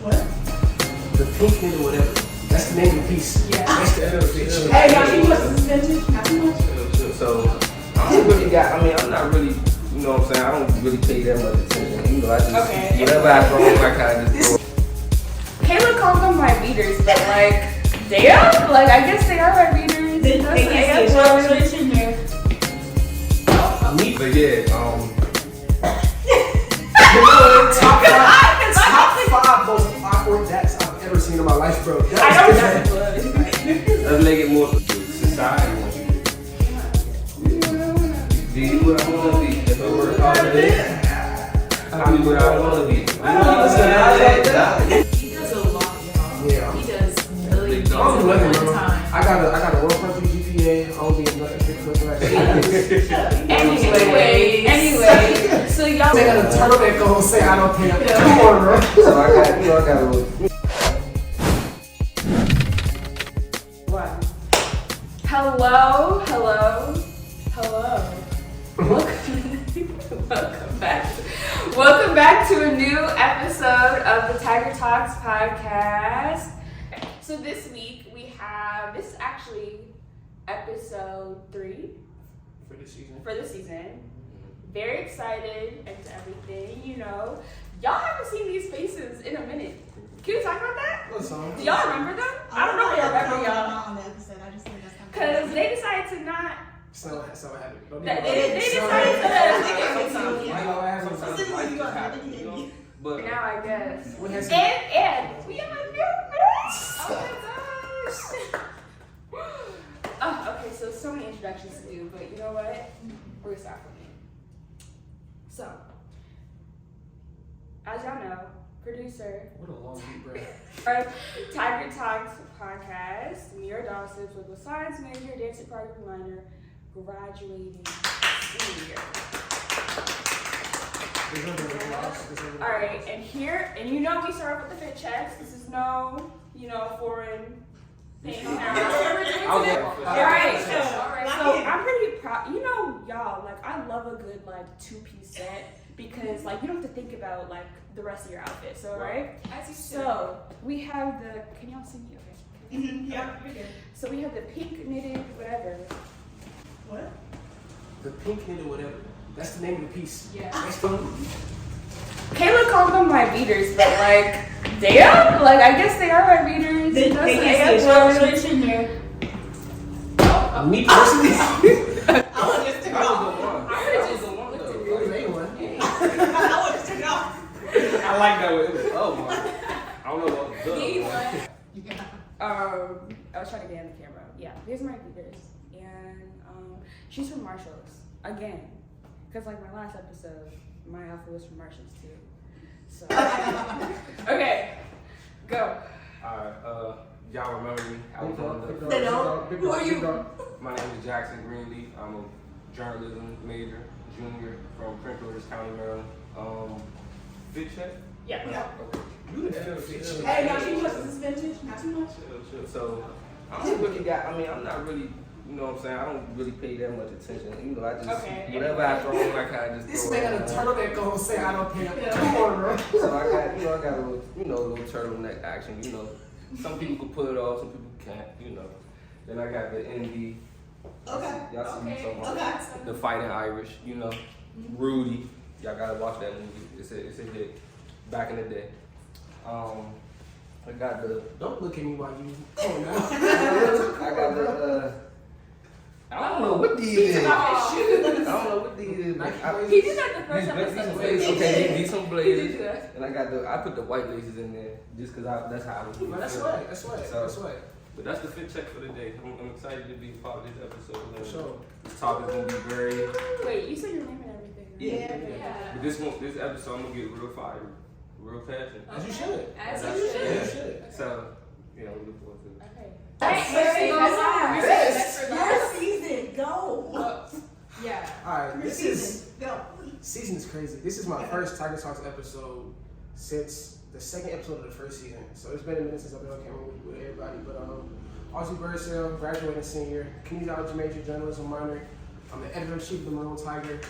What? The pink nigga, whatever. That's the name of the piece. Yeah. That's the other bitch. Hey, y'all, she was suspended. Not too much. So, I don't really got, I'm not really, you know what I'm saying? I don't really pay that much attention. You know, I just, whatever I throw on, I kind of just throw. Kayla called them my beaters, but like, damn, like I guess they are my beaters. They can see switch in there. But yeah, top five most awkward dates I've ever seen in my life, bro. let's make it more society. Be what I want to be. If I work hard today, I'll be what I want to be. He does a lot, y'all. Yeah. He does really I don't do nothing, all the bro. time. I got a 1.3 GPA. I don't be nothing extracurricular. Anyway, so y'all. They got a turtleneck on say I don't pay up. Come on, bro. So I got a little. What? Hello. Welcome back to a new episode of the Tiger Talks podcast. So this week we have, this is actually episode 3 for the season. Very excited and everything, you know. Y'all haven't seen these faces in a minute. Can we talk about that? What song? Do y'all remember them? I don't know if y'all remember y'all. On the episode, I just think that's kind of Because they decided to not. So happened. They decided to. But Now I guess. What has And we have a new bitch. Oh my gosh. Oh, okay, so many introductions to do, but you know what? We're gonna start from me. So, as y'all know, producer, What a long deep breath. our Tiger Talks podcast, Mira Donaldson, with a science major, dance and program minor, graduating senior. Alright, and here, and you know we start with the fit checks. This is no, foreign thing. Alright, so I'm pretty proud. You know, y'all, like, I love a good, like, 2-piece set because, like, you don't have to think about, like, the rest of your outfit. So, right? So, we have the, can y'all see me? Okay. Yeah, you're good. So, we have the pink knitted, whatever. What? The pink nigga, whatever. That's the name of the piece. Yeah. That's the Kayla called them my beaters, but like, damn, like I guess they are my beaters. They can see switch in there. Me personally. I would just took it off. I would just took it off. I like that way. Oh my. I don't know what. I was trying to get in the camera. Yeah, these are my beaters, and she's from Marshalls again, because like my last episode, my outfit was from Marshalls too. So okay, go. Alright, y'all remember me? I was on the. They don't. Who are you? My name is Jackson Greenleaf. I'm a journalism major, junior from Prince George's County, Maryland. Fit check? Yeah. Okay. You the fit. Hey, y'all, she was suspended. Not too much. Chill. So, I don't really got, I'm not really, you know what I'm saying? I don't really pay that much attention. You know, I just, whatever I throw on, I kind of just This throw man on. got a turtleneck on say I don't pay up. Come on, bro. So I got a little turtleneck action, you know. Some people can pull it off, some people can't, you know. Then I got the ND. Okay. Y'all see me talking about Okay. the Fighting Irish, you know. Rudy. Y'all gotta watch that movie. It's a hit. Back in the day. I got the. Don't look at me while you. Oh no. I got the. I don't know what these is. I don't know what these is. He did that the first episode. Okay, these some He blazers. did that. And I put the white laces in there just because that's how I was. That's right. But that's the fit check for the day. I'm excited to be a part of this episode. For sure. This topic is gonna be very. Wait, you said your name and everything. Right? Yeah. But this episode, I'm gonna get real fire, real passionate. As you should. As you should. So, yeah, we look forward to it. Okay. Your season, go. Yeah. Alright, Your season, go. Season is crazy. This is my first Tiger Talks episode since the second episode of the first season. So it's been a minute since I've been on camera with everybody. But Auzzy Byrdsell, graduating senior, kinesiology major, journalism minor. I'm the editor-in-chief of the Maroon Tiger.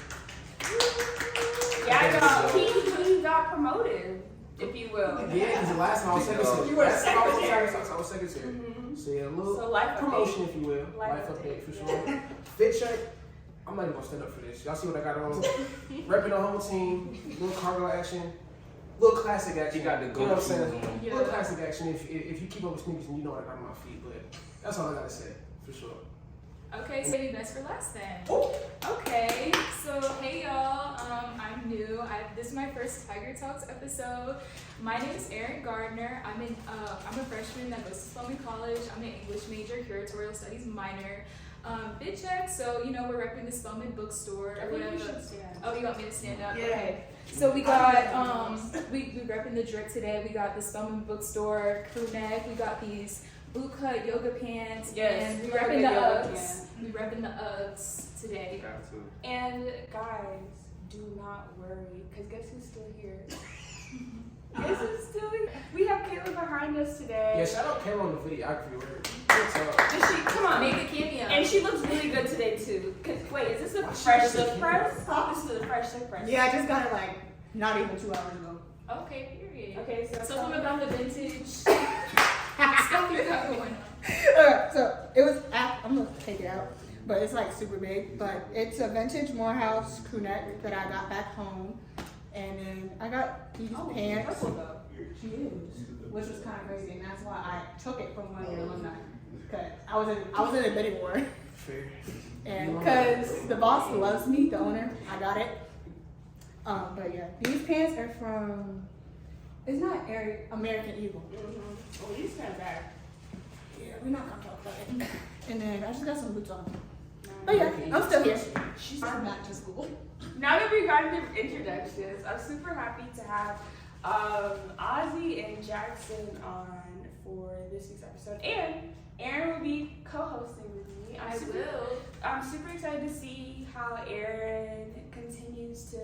Yeah, he got promoted. if you will. Yeah, because the last time I was secretary. You were Last time I was secretary. secretary, I was secretary. Mhm. So yeah, a little So life promotion, update. if you will. Life Life update, update, for yeah. sure. Fit check. I'm not even gonna stand up for this. Y'all see what I got on? Repping the home team, little cargo action, little classic action. He got the You know what I'm gold shoes saying? on. Yeah. Little classic action. If you keep up with sneakers, and you know what I got on my feet. But that's all I gotta say, for sure. Okay, so maybe best for last then. Oh. Okay, so hey y'all, I'm new. This is my first Tiger Talks episode. My name is Erinn Gardner. I'm a freshman that goes to Spelman College. I'm an English major, curatorial studies minor. Bid check, so you know we're repping the Spelman bookstore or whatever. Oh, you want me to stand up? Yeah. Okay. So we got we repping the drip today. We got the Spelman bookstore crew neck. We got these bootcut yoga pants. Yes, and we we got repping good the yoga Uggs. pants. We repping the Uggs today. Got to. And guys, do not worry, because guess who's still here? Guess who's still here? We have Kayla behind us today. Yeah, shout out Kayla on the videography. What's up? Does she, come on. Make a cameo. And she looks really good today too. Cause wait, is this a fresh look press? This is a fresh look press. Yeah, I just got it like not even 2 hours ago. Okay, period. Okay, so Tell them about the vintage stuff you got going on. Alright, so it was, I'm gonna take it out, but it's like super big. But it's a vintage Morehouse crew neck that I got back home. And then I got these pants. She is, which was kind of crazy. And that's why I took it from one of your alumni. Because I was in a bidding war. Fair. And because the boss loves me, the owner, I got it. But yeah, these pants are from, it's not American Eagle. Oh, these kind of bad. Yeah, we're not gonna talk about it. And then I just got some boots on. But yeah, I'm still here. She's back to school. Now that we got the introductions, I'm super happy to have Auzzy and Jackson on for this week's episode. And Erinn will be co-hosting with me. I'm super excited to see how Erinn continues to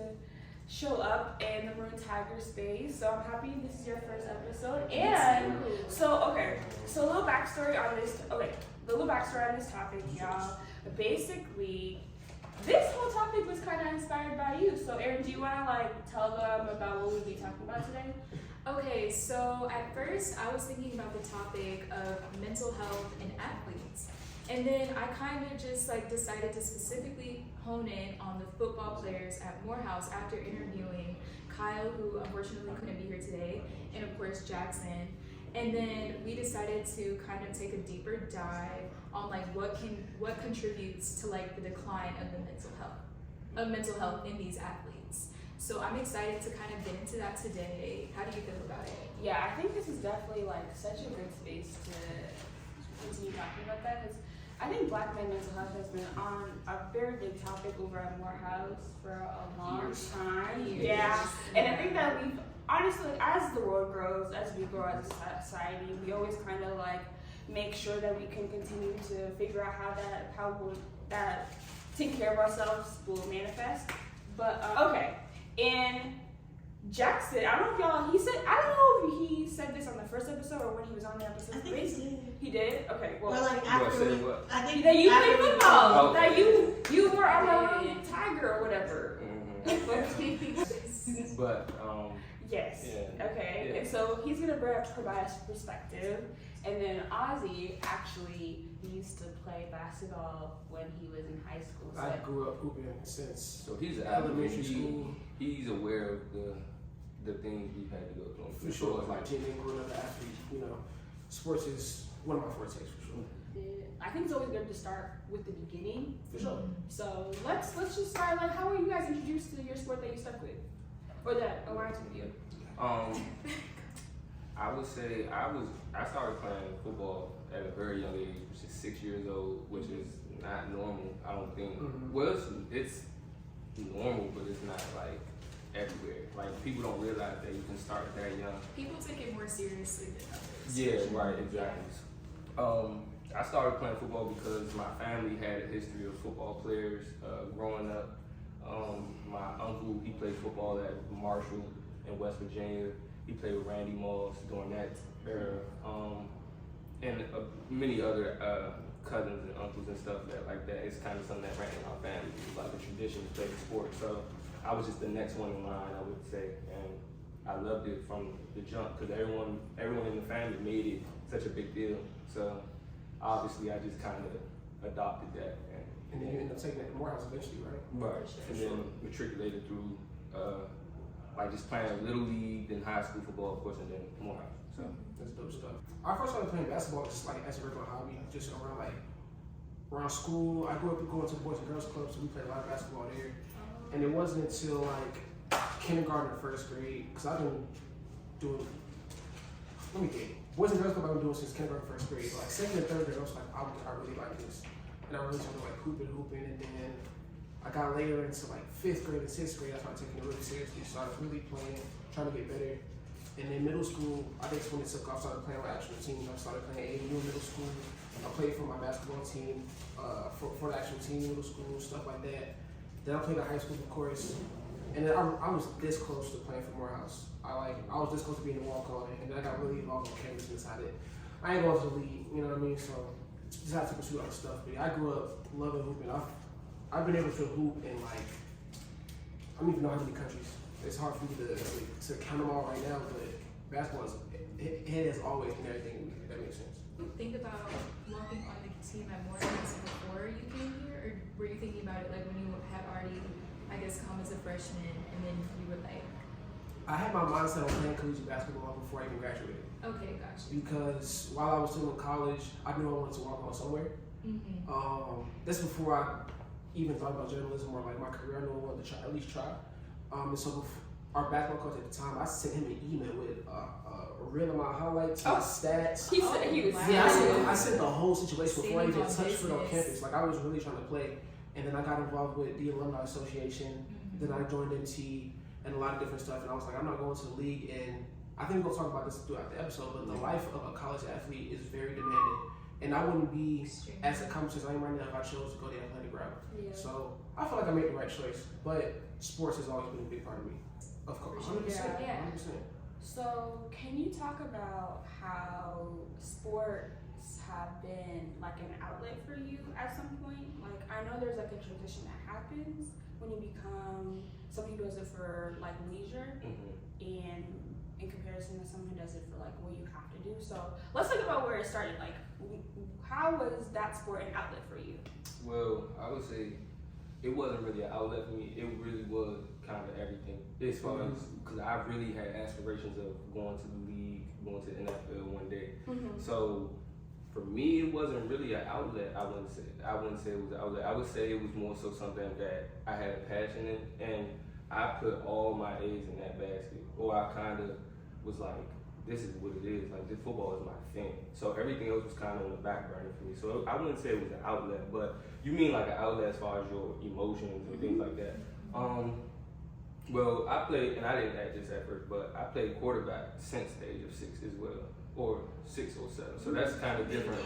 show up in the Maroon Tiger space. So I'm happy this is your first episode. And so a little backstory on this. Okay, the little backstory on this topic, y'all. Basically, this whole topic was kind of inspired by you. So Erinn, do you want to tell them about what we'll be talking about today? Okay, so at first I was thinking about the topic of mental health and athletes. And then I kind of just decided to specifically hone in on the football players at Morehouse after interviewing Kyle, who unfortunately couldn't be here today, and of course Jackson. And then we decided to kind of take a deeper dive on what contributes to the decline of the mental health in these athletes. So I'm excited to kind of get into that today. How do you feel about it? Yeah, I think this is definitely such a good space to continue talking about that, because I think Black men mental health has been on a very big topic over at Morehouse for a long time. Yeah, and I think that we've honestly, as the world grows, as we grow as a society, we always kind of make sure that we can continue to figure out how that taking care of ourselves will manifest. But okay, and Jackson, I don't know if he said this on the first episode or when he was on the episode. I think he did. He did? Okay, well. Or You after gonna say we, what? I think That you after played we- football. Oh. That you were on the Tiger or whatever. But Yes. Yeah. Okay. Yeah. And so he's gonna provide us perspective, and then Auzzy actually used to play basketball when he was in high school. So I grew up hooping since so he's an elementary athlete. school. He's aware of the things we've had to go through. For sure, like being growing up an athlete, sports is one of my fortes for sure. I think it's always good to start with the beginning. For sure. So let's just start. How were you guys introduced to your sport that you stuck with, or that aligns with you? I would say I started playing football at a very young age, which is 6 years old, which is not normal. I don't think. Mhm. Well, it's normal, but it's not everywhere. People don't realize that you can start that young. People take it more seriously than others. Yeah, right, exactly. I started playing football because my family had a history of football players growing up. My uncle, he played football at Marshall in West Virginia. He played with Randy Moss during that era. And many other cousins and uncles and stuff like that. It's kind of something that ran in our family. It was like a tradition to play the sport. So I was just the next one in line, I would say. And I loved it from the jump because everyone in the family made it such a big deal. So obviously I just kind of adopted that. And then you end up taking it to Morehouse eventually, right? Right. And then matriculated through like just playing Little League, then high school football, of course, and then Morehouse. So that's dope stuff. I first started playing basketball just like as a regular hobby, just around school. I grew up going to the Boys and Girls Club, so we played a lot of basketball there. And it wasn't until like kindergarten or first grade, because I've been doing, let me think, Boys and Girls Club I've been doing since kindergarten, first grade. But like second and third grade, I was like, I really like this. And I really started like hooping, and then I got later into like 5th grade and 6th grade, I started taking it really seriously. Started really playing, trying to get better. And then middle school, I think when it took off, I started playing with actual teams. I started playing AAU in middle school. I played for my basketball team, for the actual team in middle school, stuff like that. Then I played at high school, of course. And then I was this close to playing for Morehouse. I was this close to being a walk-on, and then I got really involved with campus and decided I ain't going to the league, you know what I mean? So decided to pursue other stuff. But yeah, I grew up loving hooping. I've been able to hoop in like, I don't even know how many countries. It's hard for me to count them all right now, but basketball it has always been everything, if that makes sense. Think about walking on the team at Morehouse before you came here, or were you thinking about it like when you had already, I guess, come as a freshman, and then you were like? I had my mindset on playing collegiate basketball before I even graduated. Okay, gotcha. Because while I was still in college, I knew I wanted to walk on somewhere. Mm-hmm. That's before I even thought about journalism or like my career. I knew I wanted to at least try. And so our basketball coach at the time, I sent him an email with a real amount of highlights, my stats. He said he was. Yeah, I sent the whole situation before I even Standing on touched foot on business. campus. Like I was really trying to play, and then I got involved with the Alumni Association. Then I joined MT and a lot of different stuff. And I was like, I'm not going to the league. And I think we'll talk about this throughout the episode. But the life of a college athlete is very demanding, and I wouldn't be as accomplished as I am right now if I chose to go the athletic route. Yeah. So I feel like I made the right choice. But sports has always been a big part of me. Of course, 100%. Yeah. 100%. So, can you talk about how sports have been like an outlet for you at some point? Like, I know there's like a transition that happens when you become, some people does it for like leisure, and in comparison to someone who does it for like what you have to do. So, let's talk about where it started. Like, how was that sport an outlet for you? Well, I would say it wasn't really an outlet for me. It really was kind of everything. As far as, because I really had aspirations of going to the league, going to the NFL one day. So for me, it wasn't really an outlet. I wouldn't say it was an outlet. I would say it was more so something that I had a passion in, and I put all my eggs in that basket. Or I kind of was like, this is what it is. Like, this football is my thing. So everything else was kind of on the back burner for me. So I wouldn't say it was an outlet, but you mean like an outlet as far as your emotions and things like that. Well, I played, and I didn't act this at first, but I played quarterback since the age of 6 as well, or 6 or 7. So that's kind of different.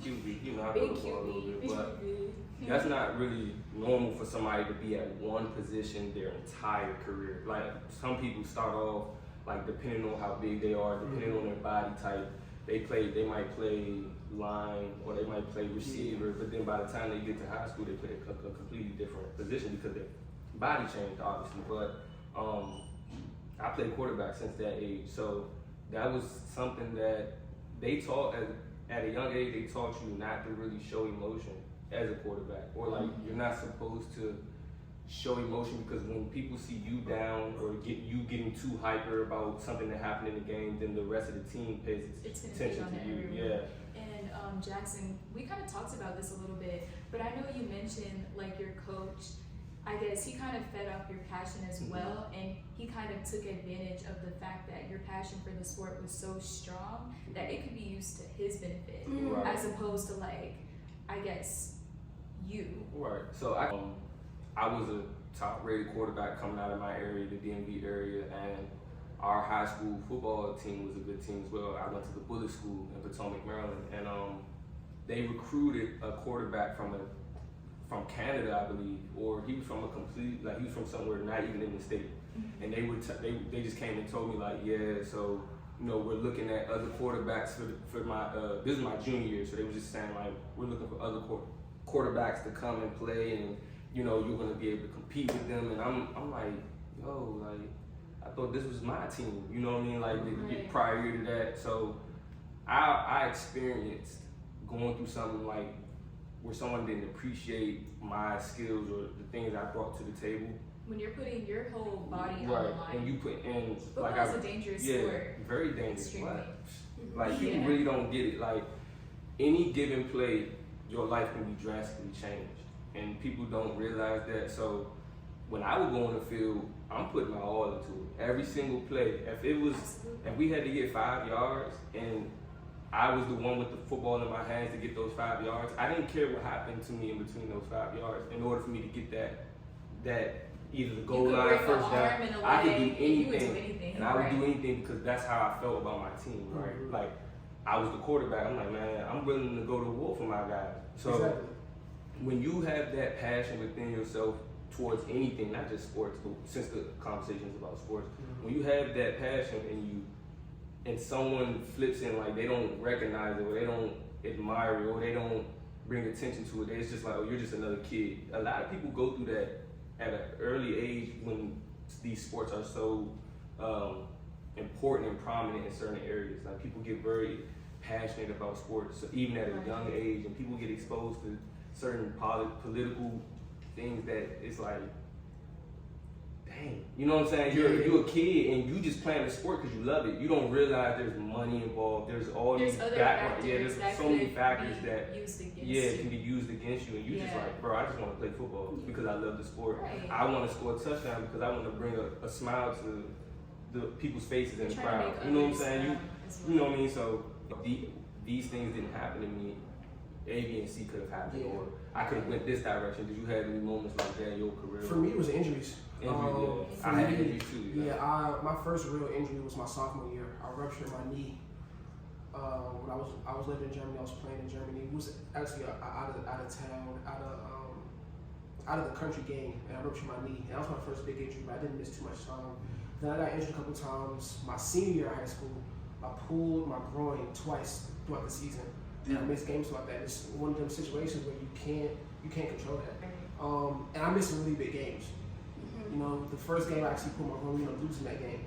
QB, you know, I Big know the ball a little QB. bit, but that's not really normal for somebody to be at one position their entire career. Like, some people start off, like, depending on how big they are, depending on their body type, they might play line or they might play receiver, but then by the time they get to high school, they play a completely different position because their body changed, obviously. But I played quarterback since that age, so that was something that they taught at a young age. They taught you not to really show emotion as a quarterback, or like you're not supposed to show emotion, because when people see you down or getting too hyper about something that happened in the game, then the rest of the team pays attention to you. Everyone. And Jackson, we kind of talked about this a little bit, but I know you mentioned like your coach, I guess he kind of fed off your passion as well, and he kind of took advantage of the fact that your passion for the sport was so strong that it could be used to his benefit, as opposed to like, I guess, you. Right. So I was a top-rated quarterback coming out of my area, the DMV area, and our high school football team was a good team as well. I went to the Bullet School in Potomac, Maryland, and they recruited a quarterback from Canada, I believe, or he was from he was from somewhere not even in the state. And they just came and told me like, yeah, so you know, we're looking at other quarterbacks for my this is my junior year, so they were just saying like, we're looking for other quarterbacks to come and play, and you know, you're gonna be able to compete with them. And I'm like, yo, like, I I thought this was my team. You know what I mean? Like Right. prior to that, so I experienced going through something like where someone didn't appreciate my skills or the things I brought to the table. When you're putting your whole body on Right, the line. and you put in Football like is a dangerous yeah, sport. very dangerous. Extremely. Like people Yeah. really don't get it. Like any given play, your life can be drastically changed, and people don't realize that. So when I would go on the field, I'm putting my all into it. Every single play. If we had to get 5 yards and I was the one with the football in my hands to get those 5 yards, I didn't care what happened to me in between those 5 yards. In order for me to get that either the goal You could line, break first an down, arm and a I could leg, do and you anything, would do anything, and I would do right. anything because that's how I felt about my team, right? Mhm. Like I was the quarterback. I'm like, man, I'm willing to go to war for my guys. So Exactly. when you have that passion within yourself towards anything, not just sports, but since the conversation is about sports, when you have that passion and someone flips in like they don't recognize it or they don't admire it or they don't bring attention to it, it's just like, oh, you're just another kid. A lot of people go through that at an early age when these sports are so important and prominent in certain areas. Like people get very passionate about sports, so even at a young age, and people get exposed to certain political things that it's like, dang, you know what I'm saying? You're a kid and you just playing the sport because you love it. You don't realize there's money involved. There's all There's these other background. factors Yeah, there's that so many could factors be that used against it you. can be used against you, and you just Yeah. like, bro, I just want to play football because I love the sport. Right. I want to score a touchdown because I want to bring a smile to the people's faces in the You're trying to crowd. make You know what I'm others saying? smile as well. You know what I mean? So these things didn't happen to me. A, B, and C could have happened, Yeah. or I could have went this direction. Did you have any moments like that in your career? For me, it was injuries. Injury, For I had me, injuries too. Yeah, my first real injury was my sophomore year. I ruptured my knee when I was living in Germany. I was playing in Germany. It was actually out of town, out of the country game, and I ruptured my knee. And that was my first big injury, but I didn't miss too much time. Then I got injured a couple times. My senior year of high school, I pulled my groin twice throughout the season, and I missed games like that. It's one of them situations where you can't control that. And I missed some really big games. You know, the first game I actually pulled my groin, we ended up losing that game.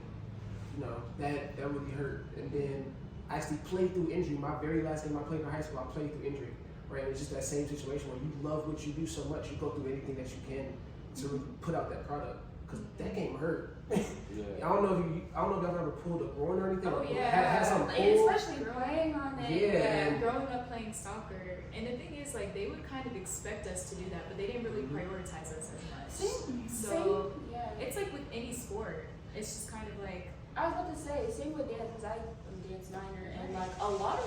You know, that really hurt. And then I actually played through injury. My very last game I played in high school, I played through injury. Right? It's just that same situation where you love what you do so much, you go through anything that you can to really put out that product. Because that game hurt. Yeah. I don't know if y'all ever pulled a groin or anything. Oh, or yeah. had something Like, pulled. especially playing on it. Yeah. Growing up playing soccer, and the thing is, like, they would kind of expect us to do that, but they didn't really prioritize us as much. So yeah. it's like with any sport, it's just kind of like, I was about to say, same with dance, because I'm a dance minor, and like a lot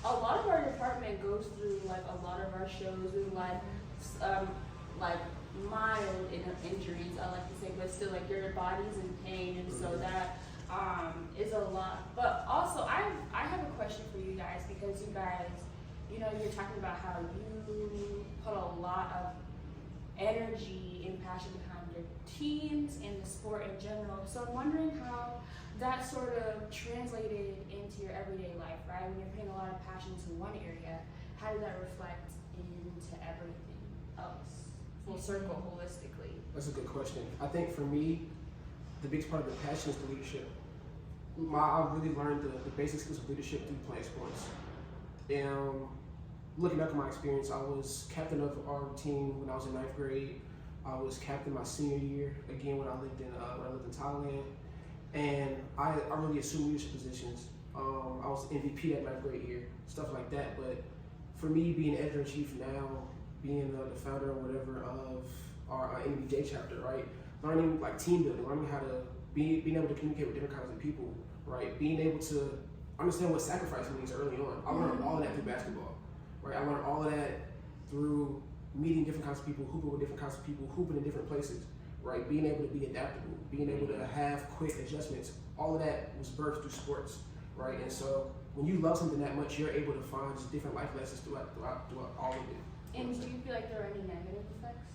of our department goes through like a lot of our shows with like mild injuries, I like to say, but still like your body's in pain, and so that is a lot. But also, I have a question for you guys, because you guys, you know, you're talking about how you put a lot of energy and passion behind your teams and the sport in general. So I'm wondering how that sort of translated into your everyday life, right? When you're putting a lot of passion into one area, how does that reflect into everything else? Full circle, holistically. That's a good question. I think for me, the biggest part of the passion is the leadership. I really learned the basic skills of leadership through playing sports. And looking back at my experience, I was captain of our team when I was in 9th grade. I was captain my senior year, again when I lived in Thailand. And I really assumed leadership positions. I was MVP that 9th grade year, stuff like that. But for me, being editor-in-chief now, being the founder or whatever of our NBJ chapter, right? Learning like team building, learning how to being able to communicate with different kinds of people, right? Being able to understand what sacrifice means early on. I learned all of that through basketball, right? I learned all of that through meeting different kinds of people, hooping with different kinds of people, hooping in different places, right? Being able to be adaptable, being able to have quick adjustments. All of that was birthed through sports, right? And so when you love something that much, you're able to find just different life lessons throughout all of it. And do you feel like there are any negative effects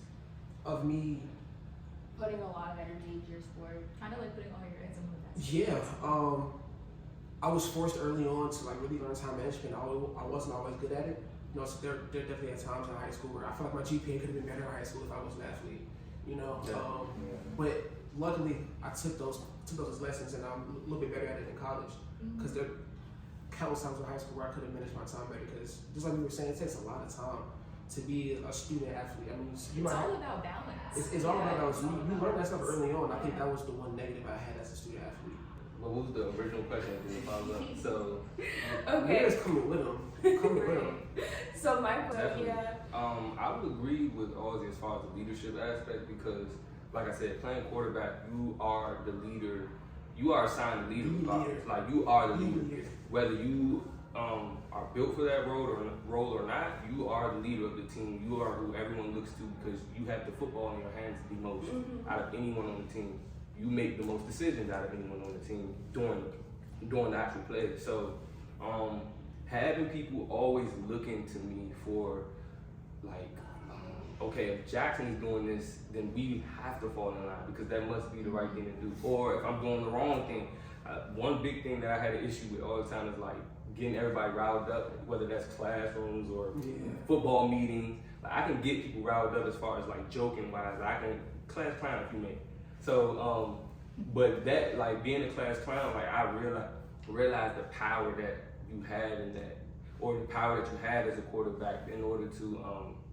Of me, putting a lot of energy into your sport? kind of like putting all your eggs in one basket. yeah, I was forced early on to like really learn time management. I wasn't always good at it. You know, so there definitely had times in high school where I felt like my GPA could have been better in high school if I was an athlete. You know, but luckily I took those lessons, and I'm a little bit better at it in college. Because there countless times in high school where I could have managed my time better. Because just like we were saying, it takes a lot of time to be a student athlete. I mean, It's all about balance. It's all about balance. You learn that stuff early on. I think that was the one negative I had as a student athlete. What was the original question? So, Mira's coming with him. So my question, definitely. I would agree with Auzzy as far as the leadership aspect because, like I said, playing quarterback, you are the leader. You are assigned the leader. Like you are the leader. Whether you are built for that role or not, you are the leader of the team. You are who everyone looks to because you have the football in your hands the most out of anyone on the team. You make the most decisions out of anyone on the team during the actual play. So having people always looking to me for like, okay, if Jackson is doing this, then we have to fall in line because that must be the right thing to do. Or if I'm doing the wrong thing, one big thing that I had an issue with all the time is like getting everybody riled up, whether that's classrooms or football meetings. Like I can get people riled up as far as like joking wise. I can class clown if you may. So, but that like being a class clown, like I realized the power that you had in that, or the power that you have as a quarterback in order to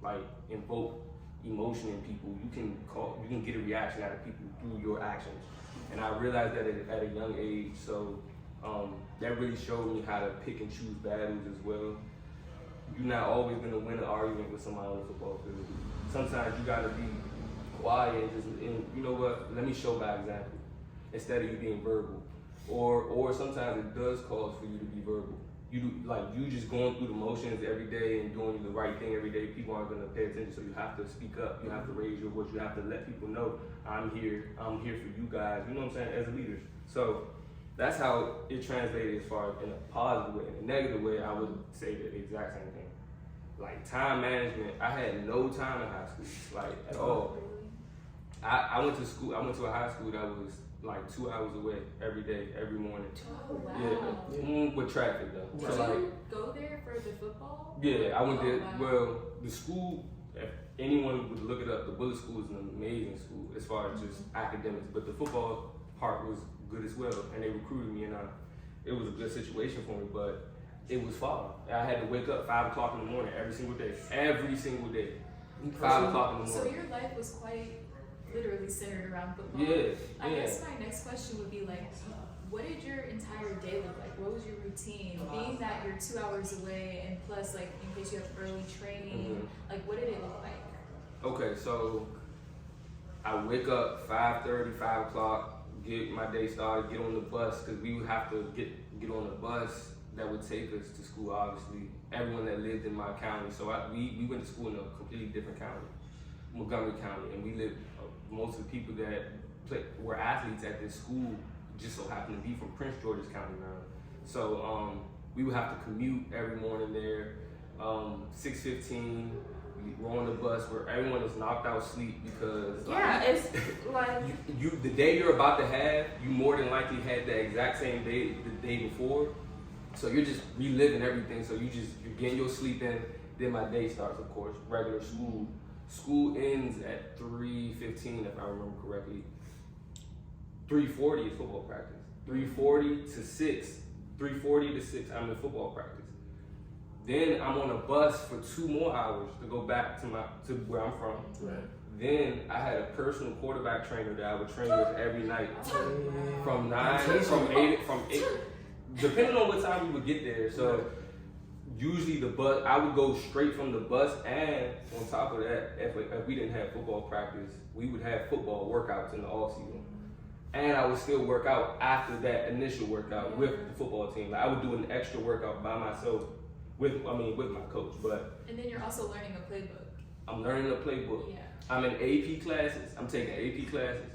like invoke emotion in people. You can get a reaction out of people through your actions, and I realized that at a young age. So that really showed me how to pick and choose battles as well. You're not always gonna win an argument with somebody on the football field. Sometimes you gotta be quiet and you know what? Let me show by example instead of you being verbal. Or sometimes it does cause for you to be verbal. You just going through the motions every day and doing the right thing every day. People aren't gonna pay attention, so you have to speak up. You have to raise your voice. You have to let people know I'm here for you guys. You know what I'm saying? As leaders. So that's how it translated as far as in a positive way. In a negative way, I would say the exact same thing. Like time management, I had no time in high school, like at all. I went to school. I went to a high school that was like 2 hours away every day, every morning. Oh wow! Yeah, with traffic though. Did So like, you go there for the football? yeah, I went there. Wow. Well, the school, if anyone would look it up, the Bullet School is an amazing school as far as just academics. But the football part was good as well, and they recruited me, and it was a good situation for me. But it was far. I had to wake up 5 o'clock in the morning every single day. 5 o'clock in the morning. So your life was quite literally centered around football. Yeah. I guess my next question would be like, what did your entire day look like? What was your routine? Being that you're 2 hours away, and plus like in case you have early training, like what did it look like? Okay, so I wake up 5:30, 5 o'clock, get my day started, get on the bus, because we would have to get on the bus that would take us to school, obviously. Everyone that lived in my county. So we went to school in a completely different county, Montgomery County, and we lived, most of the people that were athletes at this school just so happened to be from Prince George's County, Maryland. So we would have to commute every morning there, 6:15. We're on the bus where everyone is knocked out sleep because it's like you the day you're about to have, you more than likely had the exact same day the day before. So you're just reliving everything. So you're getting your sleep in. Then my day starts, of course, regular school. School ends at 3:15, if I remember correctly. 3:40 is football practice. 3:40 to 6. 3:40 to 6, I'm in football practice. Then I'm on a bus for 2 more hours to go back to where I'm from. Right. Then I had a personal quarterback trainer that I would train with every night from 8, depending on what time we would get there. So usually the bus, I would go straight from the bus, and on top of that, if we didn't have football practice, we would have football workouts in the off season. And I would still work out after that initial workout with the football team. Like I would do an extra workout by myself with my coach. But And then you're also learning a playbook. I'm learning the playbook. Yeah. I'm in AP classes. I'm taking AP classes.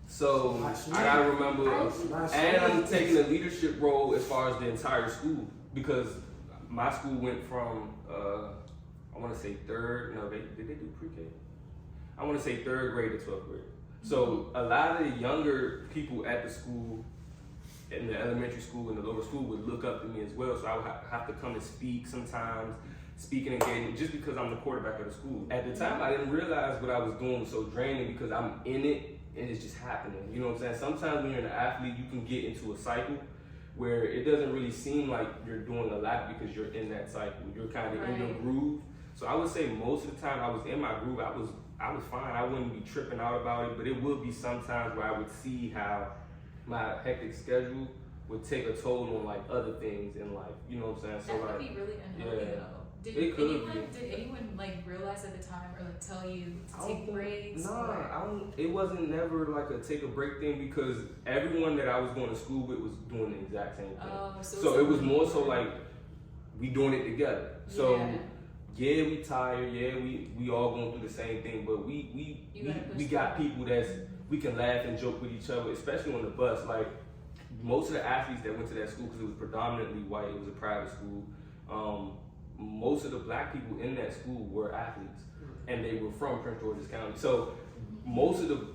So I gotta remember, and I'm taking a leadership role as far as the entire school, because my school went from I want to say did they do pre-K? I want to say 3rd grade to 12th grade. So a lot of the younger people at the school, in the elementary school and the lower school, would look up to me as well. So I would have to come and speak sometimes, speaking and engaging, just because I'm the quarterback of the school. At the time, I didn't realize what I was doing was so draining because I'm in it and it's just happening. You know what I'm saying? Sometimes when you're an athlete, you can get into a cycle where it doesn't really seem like you're doing a lot because you're in that cycle. You're kind of in your groove. So I would say most of the time I was in my groove. I was fine. I wouldn't be tripping out about it, but it would be sometimes where I would see how my hectic schedule would take a toll on like other things in life. You know what I'm saying? So that like, would be really unhealthy though. Did anyone like realize at the time or like tell you to take breaks? It wasn't never like a take a break thing because everyone that I was going to school with was doing the exact same thing. So it was more so like we doing it together. So yeah, we tired. Yeah, we all going through the same thing, but we got people we can laugh and joke with each other, especially on the bus. Like most of the athletes that went to that school, because it was predominantly white, it was a private school. Most of the black people in that school were athletes, and they were from Prince George's County. So most of the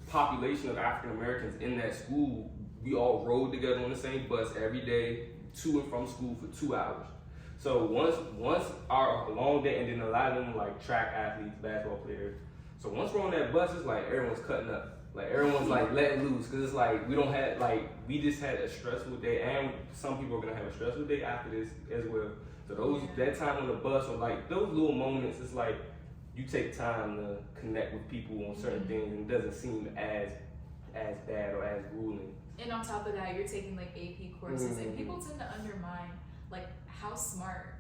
population of African Americans in that school, we all rode together on the same bus every day to and from school for 2 hours. So once our long day, and then a lot of them were like track athletes, basketball players. So once we're on that bus, it's like everyone's cutting up. Like everyone's like letting loose, because it's like we just had a stressful day, and some people are gonna have a stressful day after this as well. So that time on the bus, or like those little moments, it's like you take time to connect with people on certain things, and it doesn't seem as bad or as grueling. And on top of that, you're taking like AP courses, and people tend to undermine like how smart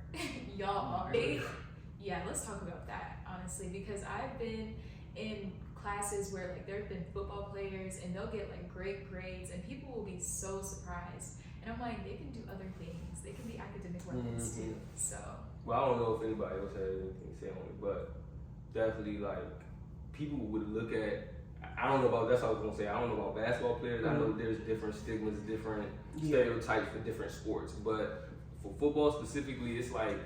y'all are. Let's talk about that honestly, because I've been in classes where like there have been football players and they'll get like great grades, and people will be so surprised. And I'm like, they can do other things. They can be academic weapons too. So. Well, I don't know if anybody else has anything to say on it, but definitely like people would look at. I don't know about. That's what I was gonna say. I don't know about basketball players. I know there's different stigmas, different stereotypes for different sports, but for football specifically, it's like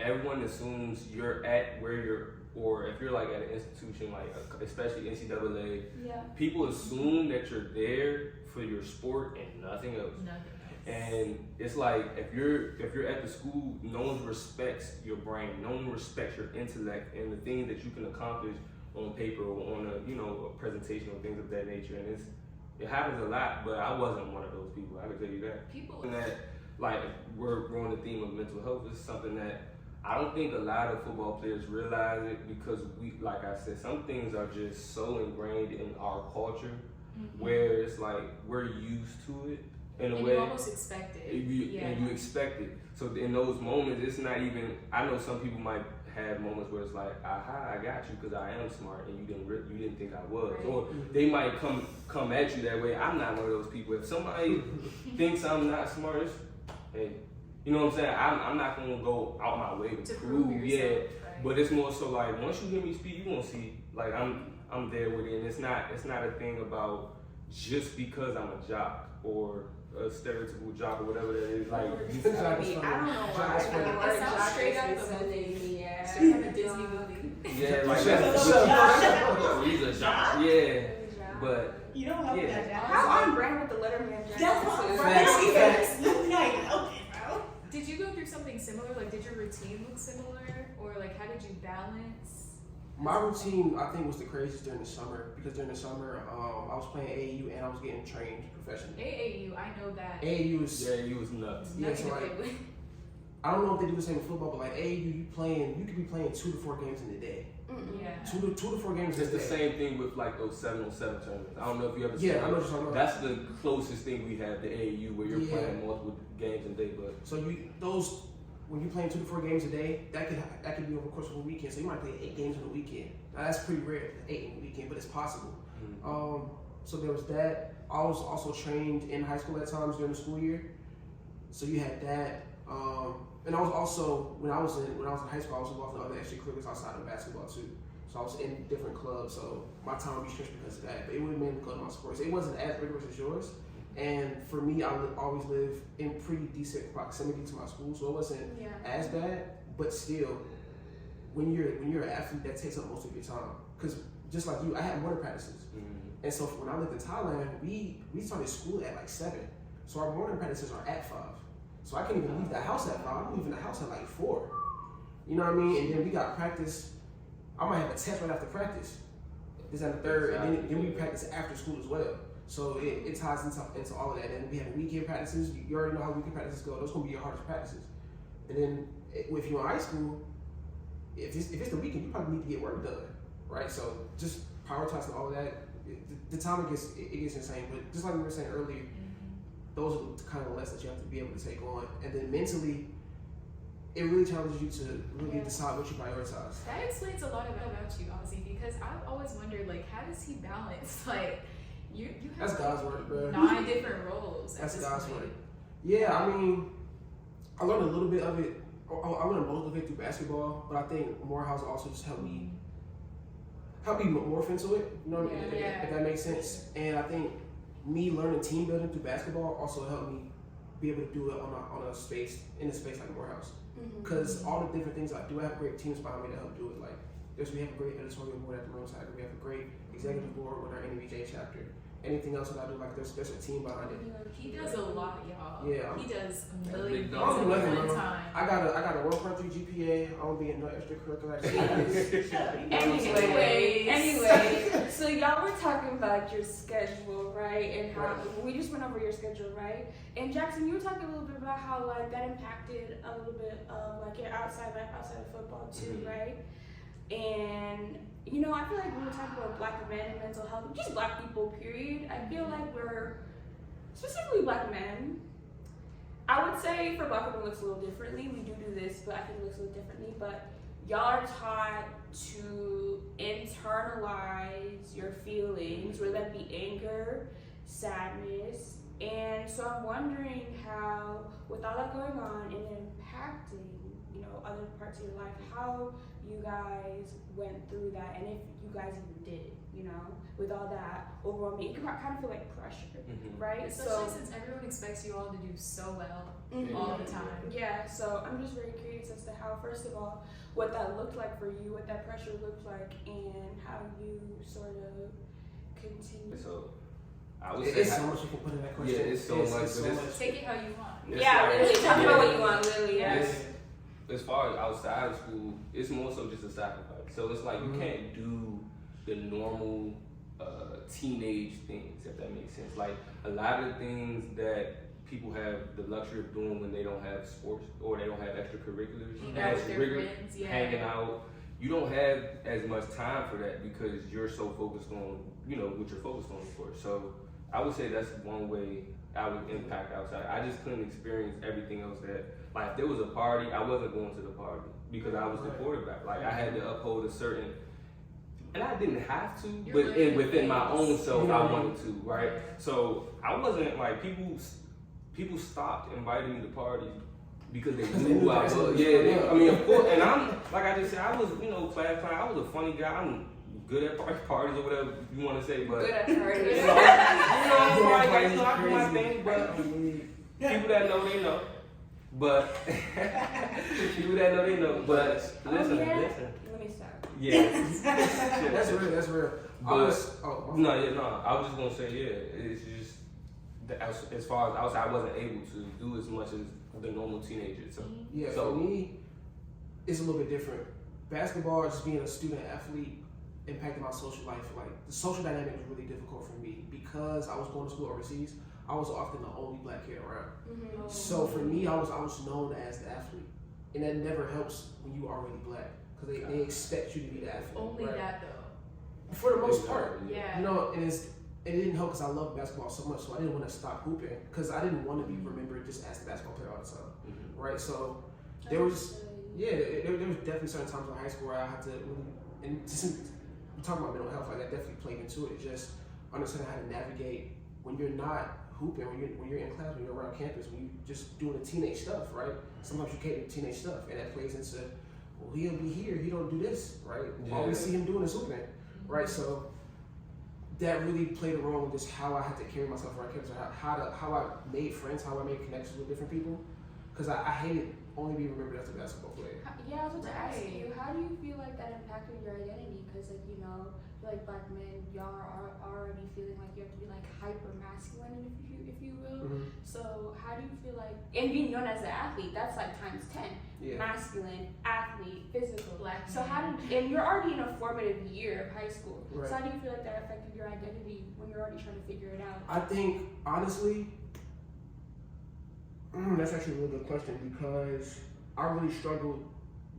everyone assumes you're at where you're. Or if you're like at an institution, like especially NCAA, people assume that you're there for your sport and nothing else. And it's like if you're at the school, no one respects your brain, no one respects your intellect and the things that you can accomplish on paper or on a presentation or things of that nature. And it happens a lot, but I wasn't one of those people. I can tell you that. People that like we're on the theme of mental health is something that I don't think a lot of football players realize it, because like I said, some things are just so ingrained in our culture where it's like we're used to it in a way. You almost expect it. And you expect it. So in those moments, it's not even. I know some people might have moments where it's like, aha, I got you because I am smart and you didn't think I was. Right. Or they might come at you that way. I'm not one of those people. If somebody thinks I'm not smart, hey. You know what I'm saying? I'm not gonna go out my way to prove yourself, right. But it's more so like once you hear me speak, you gonna see like I'm there with it, and it's not a thing about just because I'm a jock or a stereotypical jock or whatever that is. Like I don't know why. It sounds straight out of the movie. Straight out of Disney movie. Yeah, like he's a jock. Yeah, but you don't have that. How on brand with the Letterman jacket? That's right. Did you go through something similar? Like, did your routine look similar? Or, like, how did you balance? My routine, I think, was the craziest during the summer. Because during the summer, I was playing AAU and I was getting trained professionally. AAU, I know that. AAU was nuts. Yeah, so like, I don't know if they do the same in football, but like AAU, you could be playing 2 to 4 games in a day. Yeah. 2 to 4 games in a day. It's the same thing with like those 7-on-7 tournaments. I don't know if you ever seen I know what you're talking about. That's the closest thing we have to AAU, where you're playing multiple games a day. But so when you're playing 2 to 4 games a day, that could be over the course of a weekend. So you might play 8 games in a weekend. Now that's pretty rare, 8 in a weekend, but it's possible. So there was that. I was also trained in high school at times during the school year. So you had that. And I was also when I was in high school, I was involved in other extracurriculars outside of basketball too. So I was in different clubs. So my time would be stretched because of that. But it wouldn't mainly because of my sports. It wasn't as rigorous as yours. And for me, I always lived in pretty decent proximity to my school, so it wasn't as bad. But still, when you're an athlete, that takes up most of your time. Because just like you, I had morning practices, and so when I lived in Thailand, we started school at like 7. So our morning practices are at 5. So I can't even leave the house at 5. I'm leaving the house at like 4. You know what I mean? And then we got practice. I might have a test right after practice. this and the third, and then we practice after school as well. So it ties into all of that. And we have weekend practices. You already know how weekend practices go. Those gonna be your hardest practices. And then if you're in high school, if it's the weekend, you probably need to get work done, right? So just prioritizing all of that. The time it gets insane. But just like we were saying earlier, those are the kind of lessons you have to be able to take on. And then mentally, it really challenges you to really decide what you prioritize. That explains a lot about you, Auzzy, because I've always wondered, like, how does he balance, like, you have That's God's work, bro. 9 different roles. That's at this God's point. work. Yeah, I mean, I learned a little bit of it. I learned most of it through basketball, but I think Morehouse also just helped me morph into it. You know, if that makes sense. And I think me learning team building through basketball also helped me be able to do it on a space like Morehouse. Because all the different things I do, I have great teams behind me to help do it. Like, we have a great editorial board at the Rose Tiger. We have a great executive board with our NBJ chapter. Anything else that I do, like there's a team behind it. He does a lot, y'all. Yeah. He does a million things I at don't do nothing, one time. I got a 1.3 GPA. I don't be in no extracurricular activities. Anyway, so y'all were talking about your schedule, right? And how we just went over your schedule, right? And Jackson, you were talking a little bit about how like that impacted a little bit of like your outside life outside of football too, right? And you know, I feel like when we're talking about Black men and mental health, just Black people, period, I feel like we're specifically Black men. I would say for Black people it looks a little differently. We do this, but I think it looks a little differently. But y'all are taught to internalize your feelings, whether that be anger, sadness. And so I'm wondering how, with all that going on and impacting, you know, other parts of your life, how you guys went through that, and if you guys even did it, you know, with all that overwhelming, it can kind of feel like pressure, right? Especially since everyone expects you all to do so well all the time. Yeah, so I'm just very curious as to how, first of all, what that looked like for you, what that pressure looked like, and how you sort of continue. So I would say It's so much you can put in that question. Yeah, it's so much. Take it how you want. Literally, talk about what you want, literally, Yes. As far as outside of school, it's more so just a sacrifice. So it's like you can't do the normal teenage things, if that makes sense. Like a lot of the things that people have the luxury of doing when they don't have sports or they don't have extracurriculars, hanging out. You don't have as much time for that because you're so focused on, you know, what you're focused on, of course. So I would say that's one way I would impact outside. I just couldn't experience everything else that, like if there was a party, I wasn't going to the party because I was the quarterback. Like I had to uphold a certain, and I didn't have to, but within my own self, I wanted to, right? So I wasn't like, people stopped inviting me to parties because they knew who I was. I mean, of course, and I'm, like I just said, I was, you know, class clown, I was a funny guy. I'm good at parties or whatever you want to say, but good at parties. you know, I do my thing, but people that know, they know. But people that know, they know. But listen. Let me stop. Yeah. That's real. But, I was just gonna say, it's just as far as outside, I wasn't able to do as much as the normal teenager. So for me, it's a little bit different. Basketball, just being a student athlete, impacted my social life. Like the social dynamic was really difficult for me because I was going to school overseas. I was often the only Black kid around. So for me, I was known as the athlete, and that never helps when you are already Black because they expect you to be the athlete. Only that though. For the most part, yeah. You know, and it didn't help because I love basketball so much, so I didn't want to stop hooping because I didn't want to be remembered just as the basketball player all the time, right? So there was definitely certain times in high school where I had to really, and just talking about mental health, like that definitely played into it. Just understanding how to navigate when you're not hooping, when you're in class, when you're around campus, when you're just doing the teenage stuff, right? Sometimes you can't do teenage stuff, and that plays into, well, he'll be here, he don't do this, right? All we see him doing is hooping, right? So that really played a role in just how I had to carry myself around campus, how I made friends, how I made connections with different people. because I hated only being remembered as a basketball player. Yeah, I was about to ask Right. you, how do you feel like that impacted your identity? Because, like, you know, like black men, y'all are already feeling like you have to be like hyper masculine, if you will. Mm-hmm. So, how do you feel like, and being known as an athlete, that's like times 10. Yeah. Masculine, athlete, physical. Black So, man. how did, and you're already in a formative year of high school. Right. So, how do you feel like that affected your identity when you're already trying to figure it out? I think, honestly, that's actually a really good question because I really struggled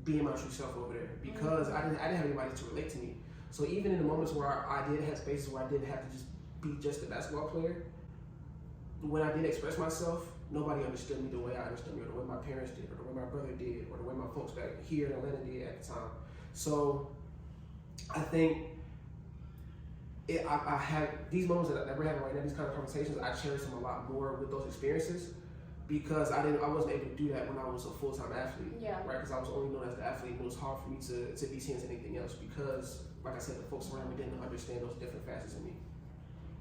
being my true self over there because I didn't have anybody to relate to me. So even in the moments where I did have spaces where I didn't have to just be just a basketball player, when I did express myself, nobody understood me the way I understood me, or the way my parents did, or the way my brother did, or the way my folks back here in Atlanta did at the time. So I think I had these moments that we're having right now, these kind of conversations, I cherish them a lot more with those experiences because I wasn't able to do that when I was a full-time athlete. Yeah. Right, because I was only known as the athlete, and it was hard for me to be seen as anything else because, like I said, the folks around me didn't understand those different facets of me.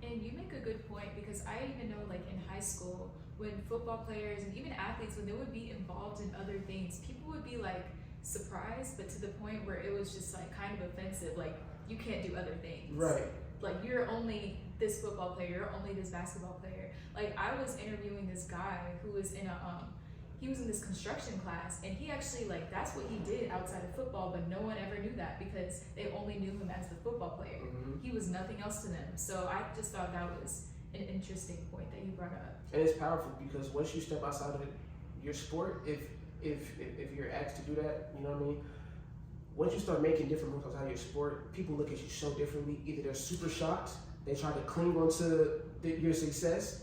And you make a good point because I even know, like in high school, when football players and even athletes, when they would be involved in other things, people would be like surprised, but to the point where it was just like kind of offensive. Like, you can't do other things. Right. Like, you're only this football player, you're only this basketball player. Like, I was interviewing this guy who was in he was in this construction class, and he actually, like, that's what he did outside of football, but no one ever knew that because they only knew him as the football player. Mm-hmm. He was nothing else to them. So I just thought that was an interesting point that you brought up. And it's powerful because once you step outside of your sport, if you're asked to do that, you know what I mean? Once you start making different moves outside of your sport, people look at you so differently. Either they're super shocked, they try to cling onto your success,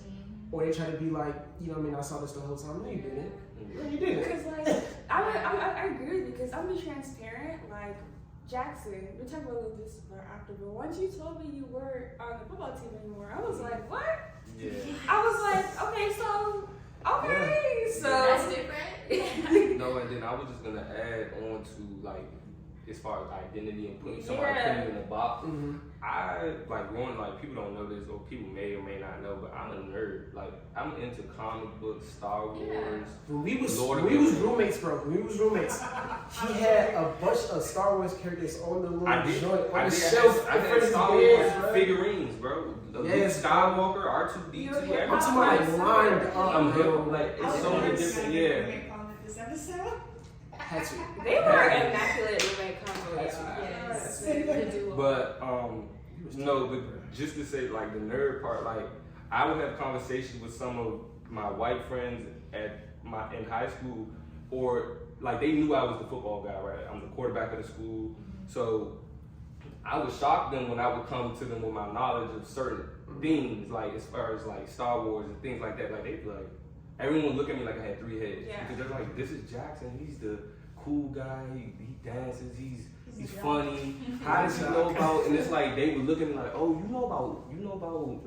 or they try to be like, you know what I mean, I saw this the whole time. No, you didn't. No, you didn't. Because, like, I agree with you because I'm be transparent. Like, Jackson, we talked about this after, but once you told me you weren't on the football team anymore, I was like, what? Yeah. I was like, okay, so, so. That's different. No, and then I was just gonna add on to like as far as identity and putting somebody Yeah. putting you in a box. Mm-hmm. I like growing like people don't know this or people may or may not know, but I'm a nerd. Like I'm into comic books, Star Wars. Yeah. When we was Lord of roommates, bro. When we was roommates, he had a bunch of Star Wars characters on the little joint on the shelf I in front had of Star his Wars bed, bro. figurines, bro. The Luke Yes. Skywalker, R2D2, I'm I'm everything. talking about like lined up. I'm hip. Like I was it's so many very different. excited Yeah. to make fun of this episode. Had to. They were immaculate roommate combos. Yes. Yes. The duo. But no, but just to say like the nerd part, like I would have conversations with some of my white friends in high school, or like they knew I was the football guy, right? I'm the quarterback of the school, so I would shock them when I would come to them with my knowledge of certain things, like as far as like Star Wars and things like that. Like they'd be like, everyone would look at me like I had 3 heads because they're like, this is Jackson, he's the cool guy, he dances, he's funny. How does he know about? And it's like they would look at me like, oh, you know about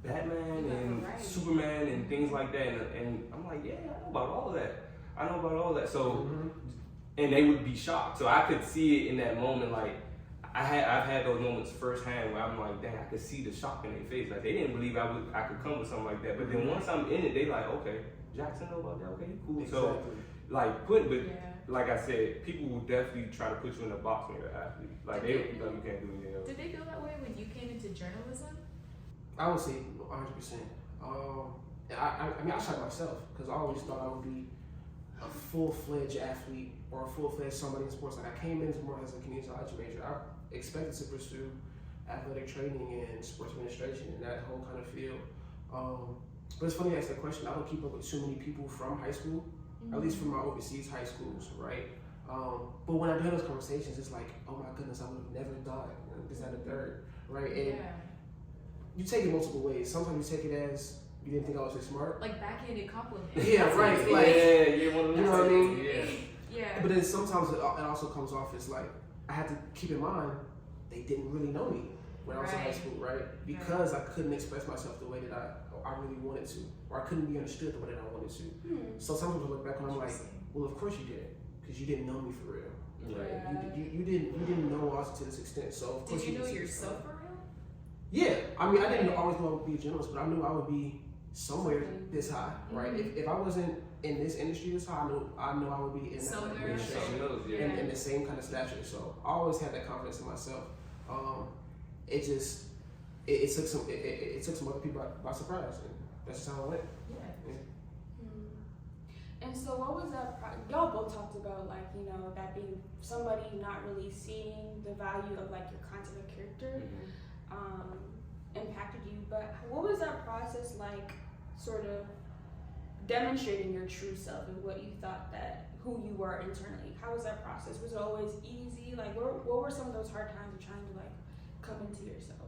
Batman and Superman and things like that. And I'm like, yeah, I know about all that. So, and they would be shocked. So I could see it in that moment. Like I've had those moments firsthand where I'm like, dang, I could see the shock in their face. Like they didn't believe I could come with something like that. But then once I'm in it, they like, okay, Jackson know about that. Okay, cool. Exactly. So like like I said, people will definitely try to put you in a box when you're an athlete. Like they like you can't do anything else. Did they feel that way when you came into journalism? I would say 100%. I mean, I shot myself because I always thought I would be a full-fledged athlete or a full-fledged somebody in sports. Like I came in more as a community college major. I expected to pursue athletic training and sports administration and that whole kind of field. But it's funny you ask that question. I don't keep up with too many people from high school, at least from my overseas high schools, right? But when I do those conversations, it's like, oh my goodness, I would have never thought this, that, and the third, right? And you take it multiple ways. Sometimes you take it as you didn't think I was this smart. Like backhanded compliment. Yeah, right. Like, Like, yeah, one of those you know what I mean? Yeah. yeah. But then sometimes it also comes off as like, I had to keep in mind, they didn't really know me when I was in high school, right? Because I couldn't express myself the way that I really wanted to, or I couldn't be understood the way that I wanted to. So sometimes I look back and I'm like, well, of course you didn't, because you didn't know me for real. Right? You didn't know Auzzy to this extent, so of course Did you know didn't see yourself this. for real? Yeah, I mean, I didn't always know I would be a journalist, but I knew I would be somewhere this high, right? If I wasn't in this industry, that's how I knew I would be in that Somewhere. industry. In the same kind of stature. So I always had that confidence in myself. It took some other people by surprise, and that's just how it went. And so what was that, y'all both talked about, like, you know, that being somebody not really seeing the value of, like, your content or character impacted you, but what was that process like, sort of demonstrating your true self and what you thought that, who you were internally? How was that process? Was it always easy? Like, what were some of those hard times of trying to, like, come into yourself?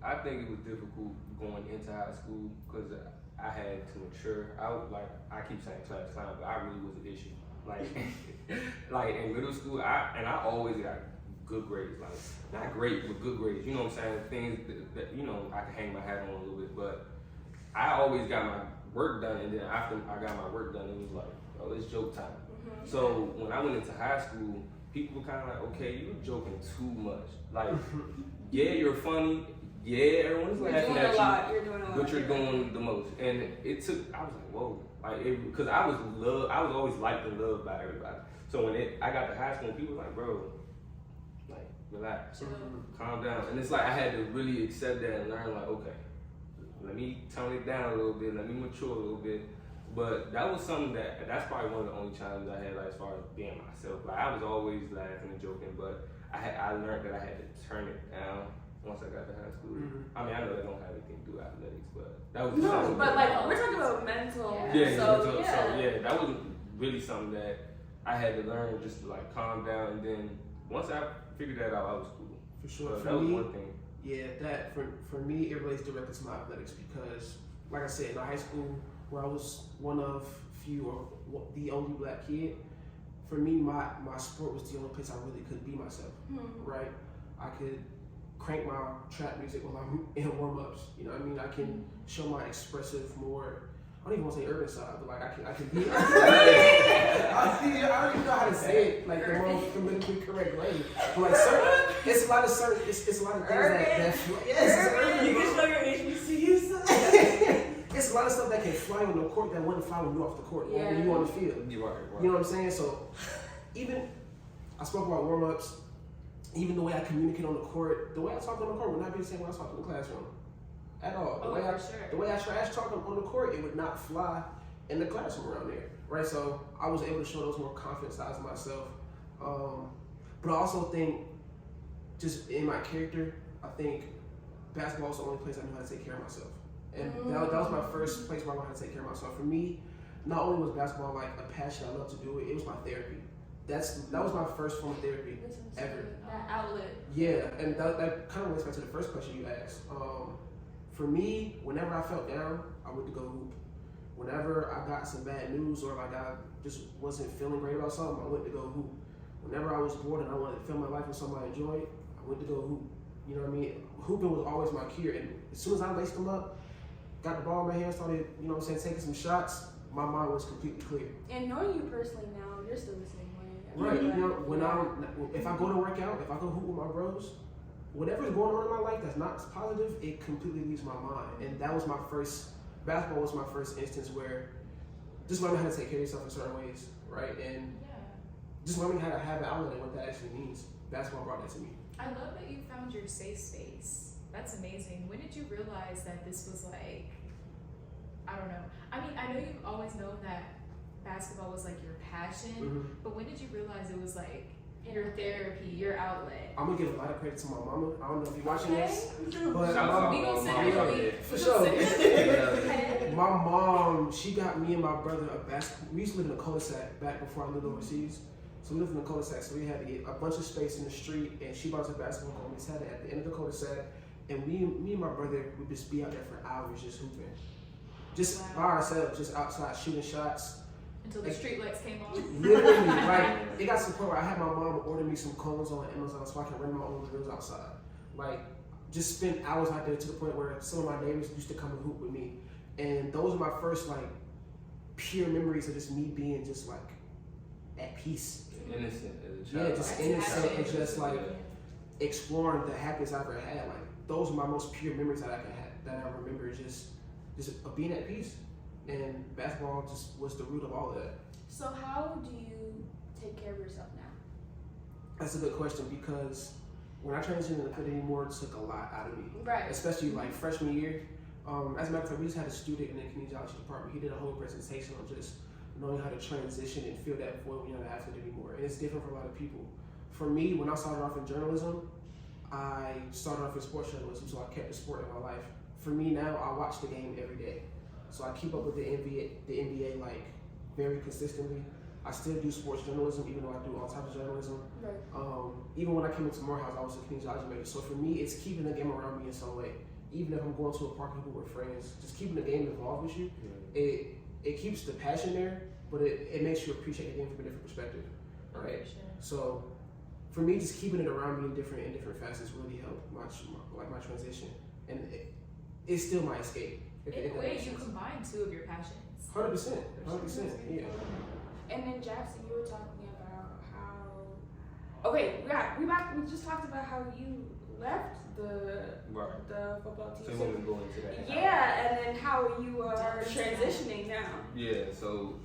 I think it was difficult going into high school because I had to mature. I keep saying class clown, but I really was an issue. Like in middle school, I always got good grades. Like not great, but good grades. You know what I'm saying? Things that you know I can hang my hat on a little bit. But I always got my work done, and then after I got my work done, it was like, oh, it's joke time. Mm-hmm. So when I went into high school, people were kind of like, okay, you're joking too much. Like, yeah, you're funny. Yeah, everyone's laughing at you, but you're doing the most. And it took, I was like, whoa. Like, because I was always liked and loved by everybody. So when I got to high school, people were like, bro, like, relax, calm down. And it's like, I had to really accept that and learn, like, okay, let me tone it down a little bit, let me mature a little bit. But that was something that's probably one of the only challenges I had, like, as far as being myself. Like, I was always laughing and joking, but I learned that I had to turn it down once I got to high school. I mean, I know they don't have anything to do with athletics, but that was no. But like we're talking about mental. So that was really something that I had to learn, just to like calm down. And then once I figured that out, I was cool. For sure. So that was one thing. Yeah, that for me it relates directly to my athletics because, like I said, in high school where I was one of few or the only black kid, for me my sport was the only place I really could be myself. Right? I could crank my trap music while I'm in warm-ups. You know what I mean? I can show my expressive, more, I don't even want to say urban side, but like I can be, I don't even know how to say it like the most politically correct way. But like it's a lot of things that You can show your HBCUs. It's a lot of stuff that can fly on the court that wouldn't fly when you off the court or when you on the field. You're right. You know what I'm saying? So even, I spoke about warm-ups, even the way I communicate on the court, the way I talk on the court would not be the same way I talk in the classroom. At all. The way I trash talk on the court, it would not fly in the classroom around there. Right? So I was able to show those more confident sides of myself. But I also think, just in my character, I think basketball was the only place I knew how to take care of myself. And that was my first place where I learned how to take care of myself. For me, not only was basketball like a passion I love to do it was my therapy. That was my first form of therapy ever. That outlet. Yeah, and that kind of relates back to the first question you asked. For me, whenever I felt down, I went to go hoop. Whenever I got some bad news or like I just wasn't feeling great about something, I went to go hoop. Whenever I was bored and I wanted to fill my life with something I enjoyed, I went to go hoop. You know what I mean? Hooping was always my cure, and as soon as I laced them up, got the ball in my hand, started, you know what I'm saying, taking some shots, my mind was completely clear. And knowing you personally now, you're still the same way. Right, you know, if I go to work out, if I go hoop with my bros, whatever's going on in my life that's not positive, it completely leaves my mind. And that was basketball was my first instance where just learning how to take care of yourself in certain ways, right? And just learning how to have an outlet and what that actually means. Basketball brought that to me. I love that you found your safe space. That's amazing. When did you realize that this was like, I don't know. I mean, I know you've always known that basketball was like your passion, but when did you realize it was like your therapy, your outlet? I'm gonna give a lot of credit to my mama. I don't know if you're watching this, but for sure. My mom, she got me and my brother a basketball. We used to live in a cul-de-sac back before I lived overseas. So we lived in a cul-de-sac, so we had to get a bunch of space in the street, and she bought us a basketball court. We just had it at the end of the cul-de-sac, and me and my brother would just be out there for hours just hooping. Just by ourselves, just outside shooting shots. Until the street lights came on. Literally, like, it got to the point where I had my mom order me some cones on Amazon so I can run my own drills outside. Like, just spent hours out there to the point where some of my neighbors used to come and hoop with me. And those are my first, like, pure memories of just me being just, like, at peace. Innocent as a child. Yeah, just innocent and just, like, exploring the happiest I've ever had. Like, those are my most pure memories that I remember, just being at peace. and basketball just was the root of all of that. So how do you take care of yourself now? That's a good question because when I transitioned into it anymore, it took a lot out of me. Right. Especially like freshman year. As a matter of fact, we just had a student in the kinesiology department. He did a whole presentation on just knowing how to transition and fill that void when you're not an athlete anymore. And it's different for a lot of people. For me, when I started off in journalism, I started off in sports journalism, so I kept the sport in my life. For me now, I watch the game every day. So I keep up with the NBA like very consistently. I still do sports journalism, even though I do all types of journalism. Right. Even when I came into Morehouse, I was a kinesiology major. So for me, it's keeping the game around me in some way. Even if I'm going to a park and people with friends, just keeping the game involved with you, it keeps the passion there, but it makes you appreciate the game from a different perspective, right? Sure. So for me, just keeping it around me in different facets really helped my transition, and it's still my escape. In a way, you combine two of your passions. 100%, yeah. And then Jackson, you were talking about how. Okay, we just talked about how you left the football team. So you want me to go into that? Yeah, and then how you are transitioning now. Yeah, so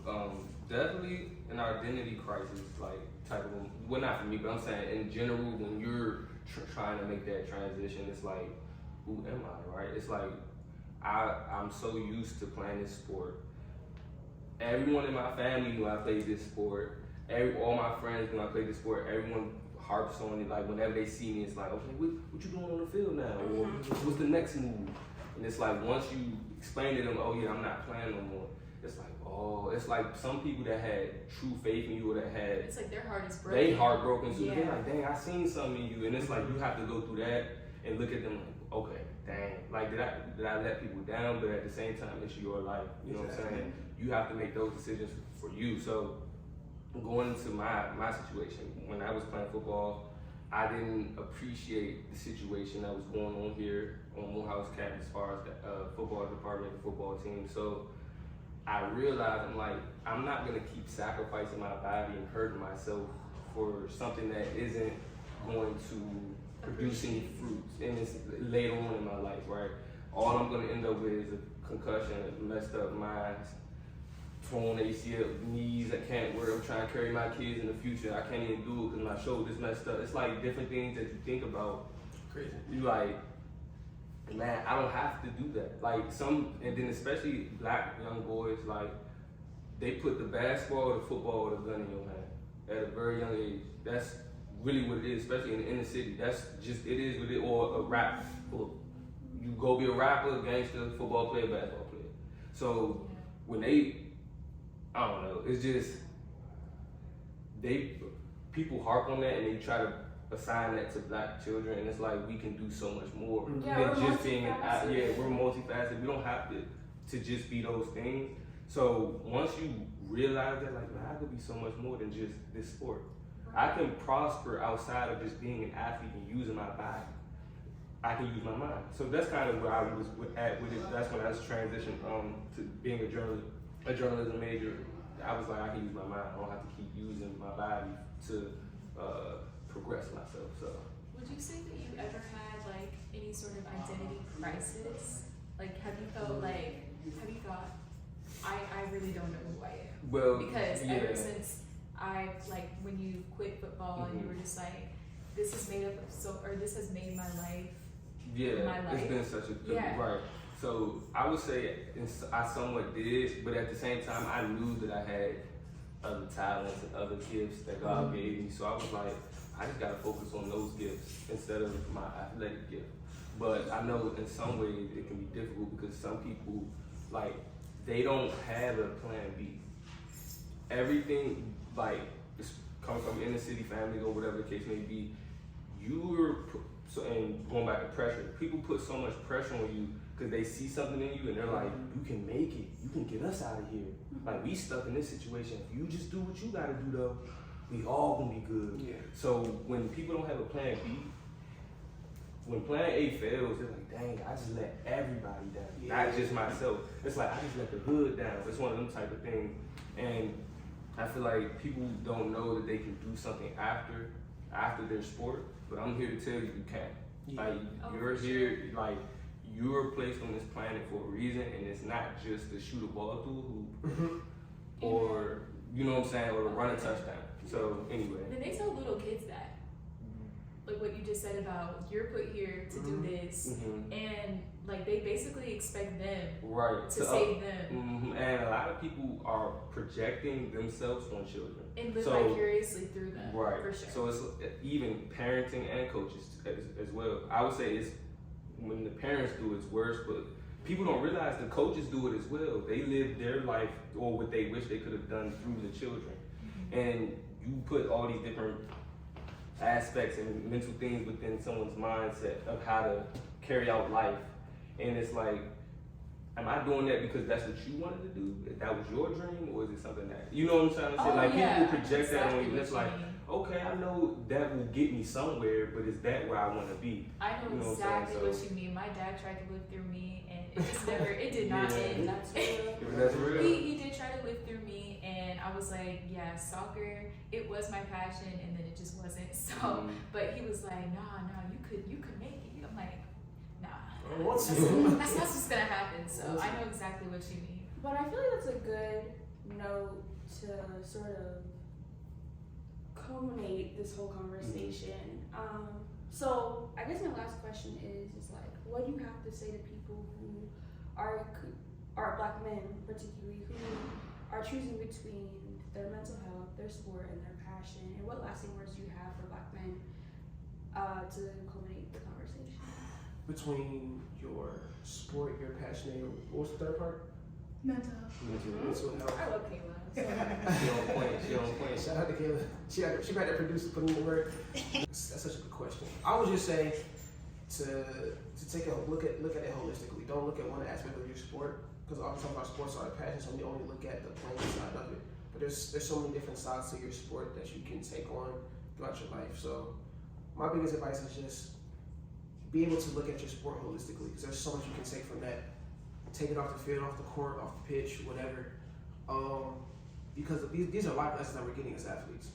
definitely an identity crisis, like type of, well, not for me, but I'm saying in general, when you're trying to make that transition, it's like, who am I, right? It's like, I'm so used to playing this sport. Everyone in my family knew I played this sport. All my friends knew I played this sport. Everyone harps on it. Like whenever they see me, it's like, okay, what you doing on the field now? Or what's the next move? And it's like once you explain to them, oh yeah, I'm not playing no more. It's like, oh, it's like some people that had true faith in you or that had. It's like their heart is broken. They heartbroken too. Yeah. They're like, dang, I seen something in you, and it's like you have to go through that and look at them like, okay, dang, like did I let people down? But at the same time, it's your life. You know what I'm saying? You have to make those decisions for you. So going into my situation, when I was playing football, I didn't appreciate the situation that was going on here on Morehouse campus as far as the football department, the football team. So I realized I'm not gonna keep sacrificing my body and hurting myself for something that isn't going to produce any fruits, and it's later on in my life, right? All I'm gonna end up with is a concussion, a messed up mind, torn ACL, knees I can't wear. I'm trying to carry my kids in the future. I can't even do it because my shoulder's messed up. It's like different things that you think about. Crazy. You like, man, I don't have to do that. Like and then especially black young boys, like they put the basketball or the football or the gun in your hand at a very young age. That's really what it is, especially in the inner city. That's just, it is what it is. Or a rap, or you go be a rapper, gangster, football player, basketball player. So when I don't know, it's just, people harp on that and they try to assign that to black children, and it's like we can do so much more than just being we're multifaceted. We don't have to just be those things. So once you realize that, like, man, I could be so much more than just this sport. I can prosper outside of just being an athlete and using my body. I can use my mind. So that's kind of where I was at with it. That's when I was transitioned to being a journalism major. I was like, I can use my mind. I don't have to keep using my body to progress myself. So, would you say that you ever had like any sort of identity crisis? Like, have you thought, I really don't know who I am? Well, because ever since when you quit football and you were just like, this is made up of this has made my life. Yeah, my life. It's been such a good, right. So I would say I somewhat did, but at the same time, I knew that I had other talents and other gifts that God gave me. So I was like, I just gotta focus on those gifts instead of my athletic gift. But I know in some ways it can be difficult because some people, like, they don't have a plan B. Everything, like, it's coming from inner city families or whatever the case may be, and going back to pressure, people put so much pressure on you because they see something in you and they're like, you can make it, you can get us out of here. Like, we stuck in this situation. If you just do what you gotta do though, we all gonna be good. Yeah. So when people don't have a plan B, when plan A fails, they're like, dang, I just let everybody down, not just myself. It's like, I just let the hood down. It's one of them type of things. And I feel like people don't know that they can do something after their sport, but I'm here to tell you, you can. Like, you're here, like, you're placed on this planet for a reason, and it's not just to shoot a ball through a hoop or, you know what I'm saying, or to run a touchdown. So anyway. Then they tell little kids that. Like what you just said about you're put here to do this, and like they basically expect them to save them. And a lot of people are projecting themselves on children and live vicariously through them. Right. For sure. So it's even parenting and coaches as well. I would say it's when the parents do it's worse, but people don't realize the coaches do it as well. They live their life or what they wish they could have done through the children. And you put all these different aspects and mental things within someone's mindset of how to carry out life. And it's like, am I doing that because that's what you wanted to do? If that was your dream, or is it something that, you know what I'm trying to say? Like people project that on you, and it's like, okay, I know that will get me somewhere, but is that where I want to be? I know exactly what you mean. My dad tried to live through me, and it just never, it did not end. That's real. He did try to live through me, and I was like, yeah, soccer, it was my passion, and then it just wasn't. So, but he was like, nah, you could make it. I'm like, nah, that's not just gonna happen. So I know exactly what you mean. But I feel like that's a good note to sort of culminate this whole conversation. So I guess my last question is like, what do you have to say to people who are Black men particularly, who are choosing between their mental health, their sport, and their passion, and what lasting words do you have for Black men to culminate the conversation? Between your sport, your passion, and what was the third part? Mental health. Mental health. I love Kayla. She on point. Shout out to Kayla. She got that producer putting in the work. That's such a good question. I would just say to take a look at it holistically. Don't look at one aspect of your sport, because oftentimes our sports are a passion, so we only look at the playing side of it. But there's so many different sides to your sport that you can take on throughout your life. So my biggest advice is just be able to look at your sport holistically, because there's so much you can take from that. Take it off the field, off the court, off the pitch, whatever. Because these are life lessons that we're getting as athletes.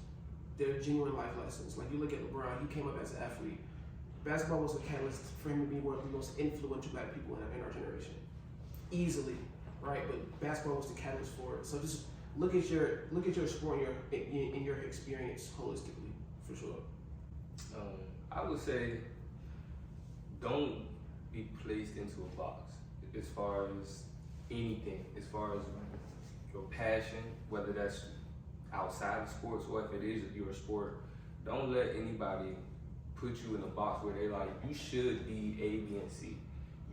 They're genuine life lessons. Like you look at LeBron, he came up as an athlete. Basketball was a catalyst for him to be one of the most influential Black people in our generation. Easily, right? But basketball was the catalyst for it. So just look at your sport and your experience holistically, for sure. I would say don't be placed into a box as far as anything, as far as your passion, whether that's outside of sports or if it is your sport. Don't let anybody put you in a box where they like, you should be A, B, and C.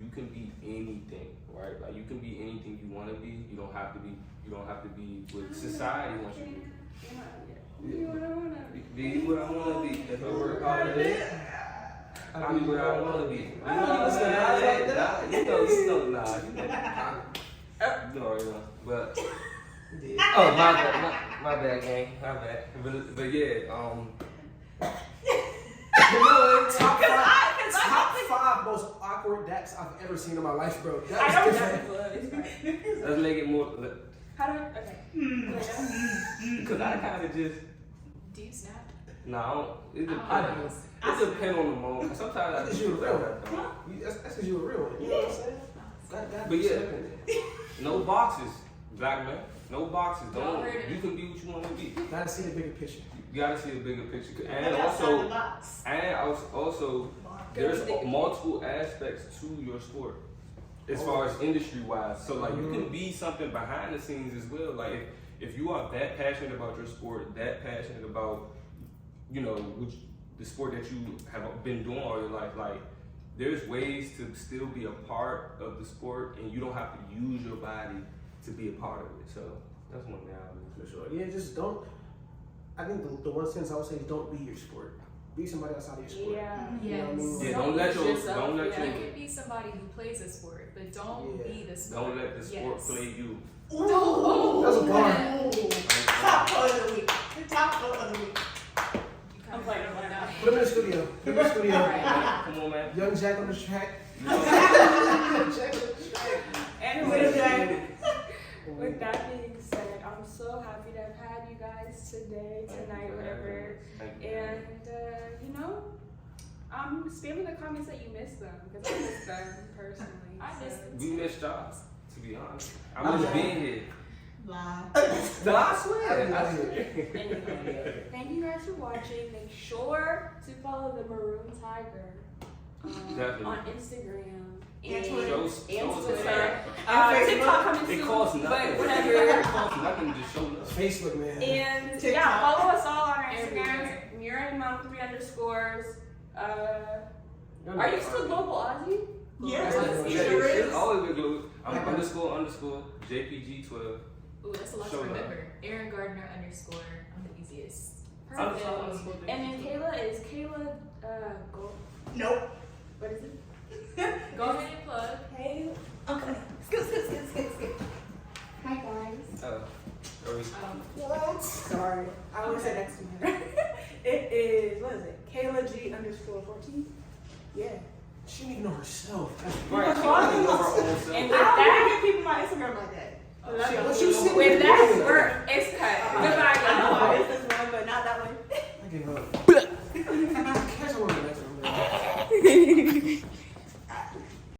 You can be anything, right? Like you can be anything you want to be. You don't have to be what society wants you to be. Be what I want to be. If I work hard at it, I'll be what I want to be. But my bad, gang, my bad. But yeah, top five most awkward daps I've ever seen in my life, bro. I know that. Let's make it more. How do I? Okay. Because I kind of just. Do you snap? No, it depends. It depends on the moment. Sometimes I just. You're a real one. That's because you're a real one. You know what I'm saying? But yeah, no boxes, Black man. No boxes. Don't. You can be what you want to be. Gotta see the bigger picture. You gotta see the bigger picture, and also, there's multiple aspects to your sport, as far as industry wise. So like you can be something behind the scenes as well. Like if you are that passionate about your sport, that passionate about, you know, the sport that you have been doing all your life, like there's ways to still be a part of the sport, and you don't have to use your body to be a part of it. So that's one thing I would for sure. Yeah, just don't. I think the one sentence I would say is don't be your sport. Be somebody outside of your sport. Yeah. You know what I mean? Yeah, don't let your. You can be somebody who plays a sport, but don't be the sport. Don't let the sport play you. Ooh, that's a bar. Top quote of the week. The top quote of the week. I'm playing it right now. Put him in the studio. Put him in the studio. Come on, man. Young Jack on the track. And with that being said, I'm so happy to have had you guys today, tonight, whatever. And you know, Spam in the comments that you missed them because I missed them personally. I missed them. We missed y'all, to be honest. I miss being here. Lie. No, I swear. Anyway, thank you guys for watching. Make sure to follow the Maroon Tiger Definitely. on Instagram And Twitter. Shows and us Twitter. that. TikTok coming It soon, costs but nothing. whatever. It costs nothing to just show up. Facebook, man. And yeah, TikTok. follow us all on our Everywhere. Instagrams. Mira and Mom 3 underscores. Are you still Global Ozzy? Yes, That's it what sure It's is. always been glued. I'm __ JPG12. Ooh, that's a lot to Show remember. Erinn Gardner _. I'm the easiest. Perfect. And then Kayla is Kayla Gold. Nope. What is it? Go ahead and plug. Hey. Okay. Skip. Hi guys. What? Sorry. I always say next to me. It is, what is it? Kayla G_14. Yeah. She didn't even know herself. Right, she Well, don't even know her own And self. with I don't that, give people my Instagram like that. What you said? with that, we're